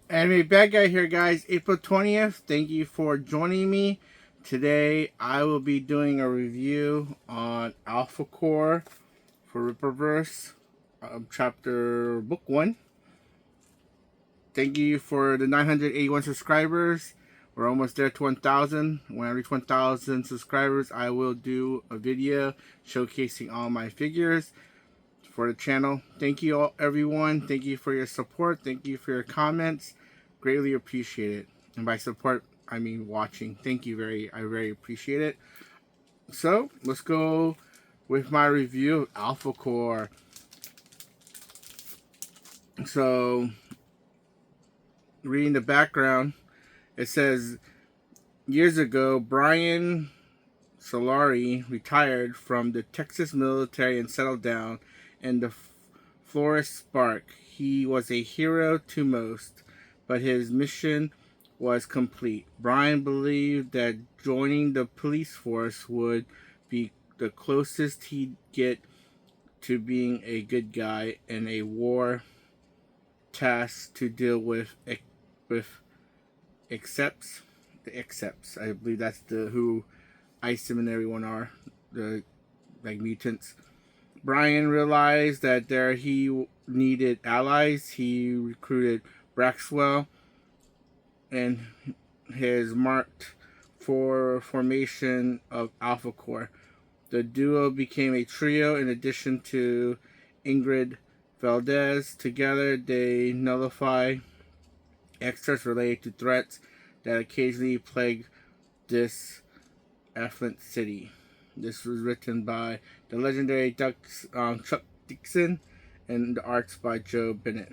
AnimeBadGuy here, guys. April 20th. Thank you for joining me. Today, I will be doing a review on Alphacore for Rippaverse, chapter book 1. Thank you for the 981 subscribers. We're almost there to 1,000. When I reach 1,000 subscribers, I will do a video showcasing all my figures for the channel. Thank you all, everyone. Thank you for your support. Thank you for your comments. Greatly appreciate it. And by support, I mean watching. Thank you I very appreciate it. So let's go with my review of Alphacore. So reading the background, it says years ago Brian Solari retired from the Texas military and settled down in the Florist Spark. He was a hero to most, but his mission was complete. Brian believed that joining the police force would be the closest he'd get to being a good guy in a war tasked to deal with accepts. The accepts. I believe that's the who Isom and everyone are, the like mutants. Brian realized that there he needed allies. He recruited Braxwell and has marked for formation of Alphacore. The duo became a trio in addition to Ingrid Valdez. Together they nullify excerpts related to threats that occasionally plague this affluent city. This was written by the legendary Chuck Dixon and the arts by Joe Bennett.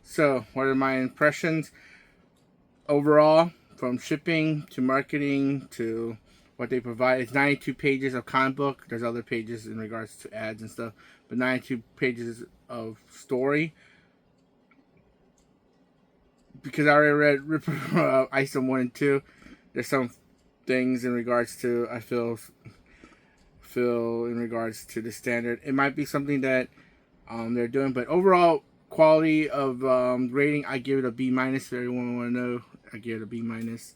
So, what are my impressions? Overall, from shipping to marketing to what they provide, it's 92 pages of comic book. There's other pages in regards to ads and stuff, but 92 pages of story. Because I already read Ripper Isom 1 and 2, there's some things in regards to, I feel in regards to the standard. It might be something that they're doing, but overall quality of rating, I give it a B minus. If everyone want to know, I give it a B minus.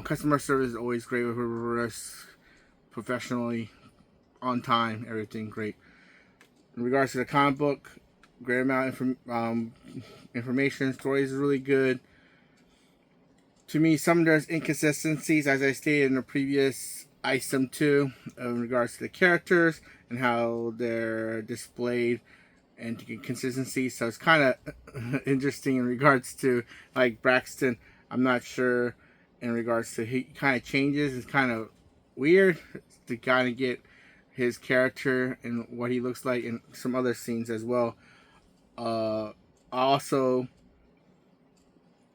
Customer service is always great with Rippaverse. Professionally, on time, everything great. In regards to the comic book, great amount of information. Story is really good. To me, some there's inconsistencies, as I stated in the previous Isom 2, in regards to the characters and how they're displayed and consistency. So it's kind of interesting in regards to like Braxton. I'm not sure in regards to he kind of changes. It's kind of weird to kind of get his character and what he looks like in some other scenes as well. Also,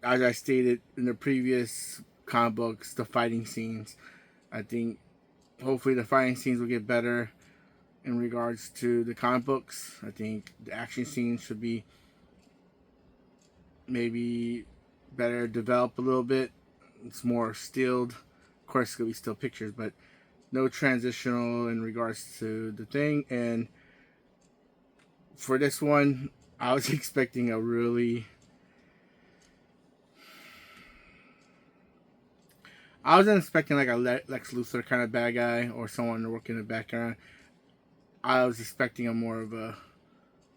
as I stated in the previous comic books, the fighting scenes, I think hopefully the fighting scenes will get better in regards to the comic books. I think the action scenes should be maybe better developed a little bit. It's more stilled. Of course, it's going to be still pictures, but no transitional in regards to the thing. And for this one, I was expecting a really... I wasn't expecting like a Lex Luthor kind of bad guy or someone to work in the background. I was expecting a more of a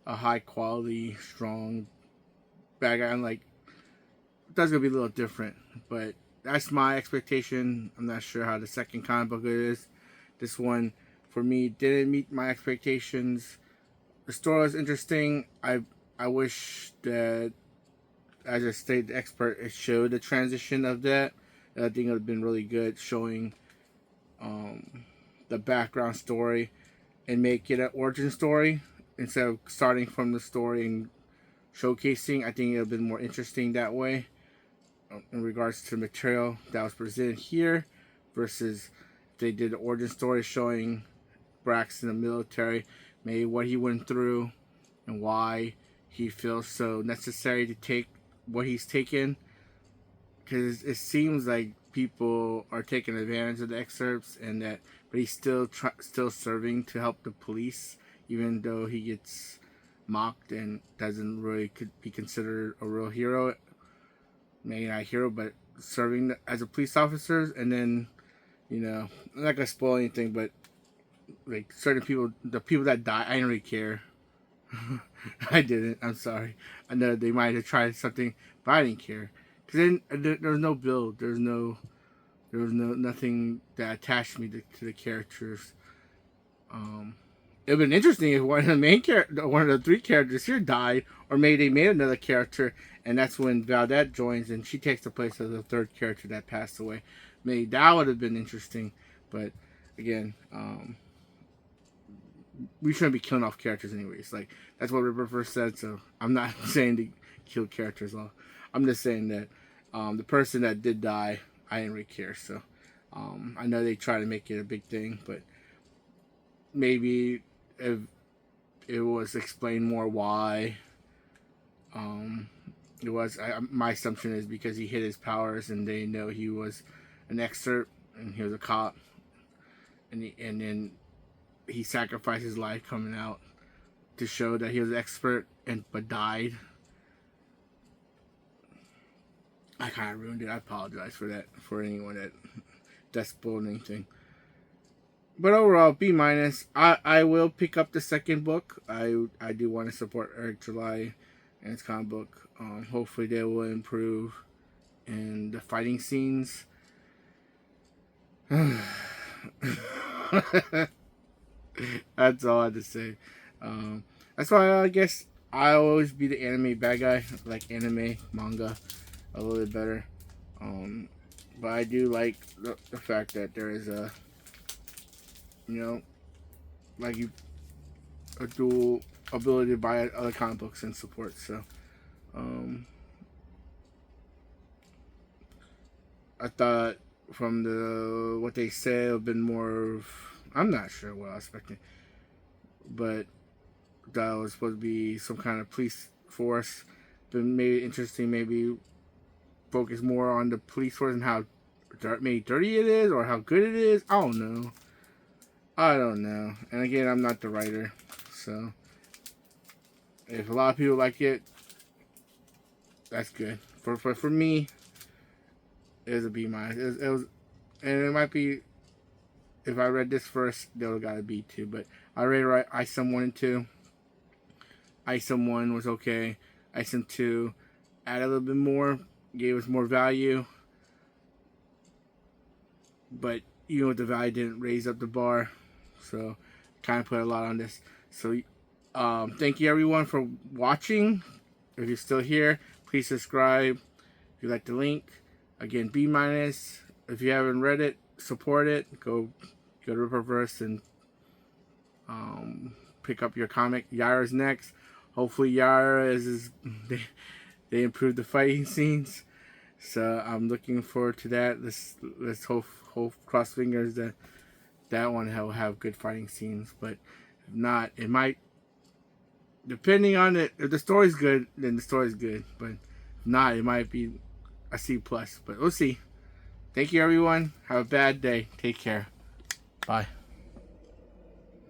high quality, strong bad guy. I'm like, that's gonna be a little different, but that's my expectation. I'm not sure how the second comic book is. This one, for me, didn't meet my expectations. The story was interesting. I wish that, as I stated, the expert, it showed the transition of that. I think it would have been really good showing the background story and make it an origin story instead of starting from the story and showcasing. I think it would have been more interesting that way in regards to material that was presented here versus they did the origin story showing Braxton in the military, maybe what he went through and why he feels so necessary to take what he's taken. Because it seems like people are taking advantage of the excerpts, and that, but he's still serving to help the police, even though he gets mocked and doesn't really could be considered a real hero. Maybe not a hero, but serving as a police officer. And then, you know, I'm not gonna spoil anything, but like certain people, the people that die, I didn't really care. I didn't. I'm sorry. I know they might have tried something, but I didn't care because then there was no build. There was nothing that attached me to the characters. It would have been interesting if one of the main one of the three characters here died, or maybe they made another character, and that's when Valdette joins and she takes the place of the third character that passed away. Maybe that would have been interesting, but again, we shouldn't be killing off characters anyways. Like, that's what Rippaverse said, so I'm not saying to kill characters off. I'm just saying that the person that did die, I didn't really care. So I know they try to make it a big thing, but maybe if it was explained more why it was, my assumption is because he hid his powers and they know he was an excerpt and he was a cop, and then he sacrificed his life coming out to show that he was an expert but died. I kind of ruined it. I apologize for that, for anyone that spoiled anything. But overall, B-. I will pick up the second book. I do want to support Eric July and his comic book. Hopefully they will improve in the fighting scenes. That's all I have to say. That's why I guess I always be the anime bad guy. I like anime, manga a little bit better. But I do like the fact that there is a, you know, like a dual ability to buy other comic books and support. So I thought from what they said, it would have been more of, I'm not sure what I was expecting, but that was supposed to be some kind of police force. But made it interesting, maybe focus more on the police force and how maybe dirty it is or how good it is. I don't know. And again, I'm not the writer, so if a lot of people like it, that's good. For me, it was a B-. It was, and it might be, if I read this first, they would have got a B too. But I already write ISOM 1 and 2. ISOM 1 was okay. ISOM 2 added a little bit more, gave us more value. But even with the value, didn't raise up the bar. So kind of put a lot on this. So thank you everyone for watching. If you're still here, please subscribe. If you like the link, again, B-. If you haven't read it, support it. Go to Rippaverse and pick up your comic. Yara's next. Hopefully Yara is they improve the fighting scenes. So I'm looking forward to that. Let's hope cross fingers that one will have good fighting scenes. But if not, it might, depending on it. If the story's good, then the story's good. But if not, it might be a C+. But we'll see. Thank you everyone. Have a bad day. Take care. Bye.